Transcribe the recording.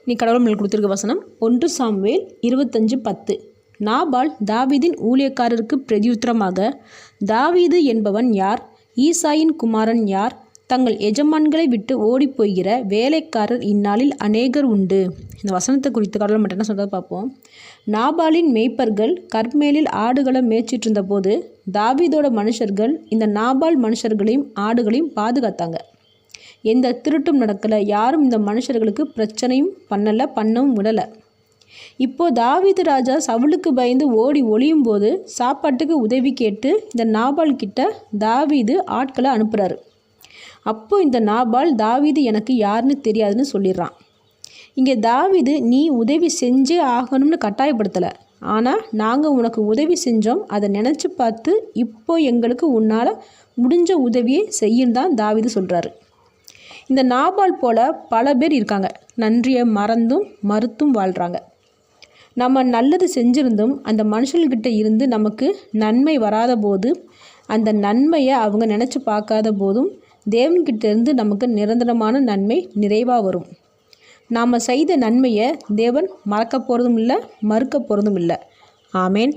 நீ கடவுள் மேல் கொடுத்துருக்க வசனம் 1 சாமுவேல் 25:10. நாபால் தாவீதின் ஊழியக்காரருக்கு பிரதியுத்தரமாக, தாவீது என்பவன் யார்? ஈசாயின் குமாரன் யார்? தங்கள் எஜமான்களை விட்டு ஓடிப்போகிற வேலைக்காரர் இந்நாளில் அநேகர் உண்டு. இந்த வசனத்தை குறித்து கடவுள் மட்டும் என்ன சொல்கிறத பார்ப்போம். நாபாலின் மேய்ப்பர்கள் கர்மேலில் ஆடுகளை மேய்ச்சிட்டு இருந்த போது தாவீதோட மனுஷர்கள் இந்த நாபால் மனுஷர்களையும் ஆடுகளையும் பாதுகாத்தாங்க. எந்த திருட்டும் நடக்கலை. யாரும் இந்த மனுஷர்களுக்கு பிரச்சனையும் பண்ணவும் விடலை. இப்போது தாவீது ராஜா சவுலுக்கு பயந்து ஓடி ஒளியும் போது சாப்பாட்டுக்கு உதவி கேட்டு இந்த நாபால் கிட்ட தாவீது ஆட்களை அனுப்புகிறாரு. அப்போ இந்த நாபால் தாவீது எனக்கு யாருன்னு தெரியாதுன்னு சொல்லிடுறான். இங்கே தாவீது நீ உதவி செஞ்சே ஆகணும்னு கட்டாயப்படுத்தலை. ஆனால் நாங்கள் உனக்கு உதவி செஞ்சோம், அதை நினச்சி பார்த்து இப்போ எங்களுக்கு உன்னால் முடிஞ்ச உதவியை செய்யும் தான் தாவீது சொல்கிறாரு. இந்த நாபால் போல் பல பேர் இருக்காங்க. நன்றியை மறுத்தும் வாழ்கிறாங்க. நம்ம நல்லது செஞ்சிருந்தும் அந்த மனுஷர்கிட்ட இருந்து நமக்கு நன்மை வராத போது, அந்த நன்மையை அவங்க நினச்சி பார்க்காத போதும் தேவன்கிட்ட இருந்து நமக்கு நிரந்தரமான நன்மை நிறைவாக வரும். நாம் செய்த நன்மையை தேவன் மறக்க போகிறதும் இல்லை, மறுக்க போகிறதும் இல்லை. ஆமேன்.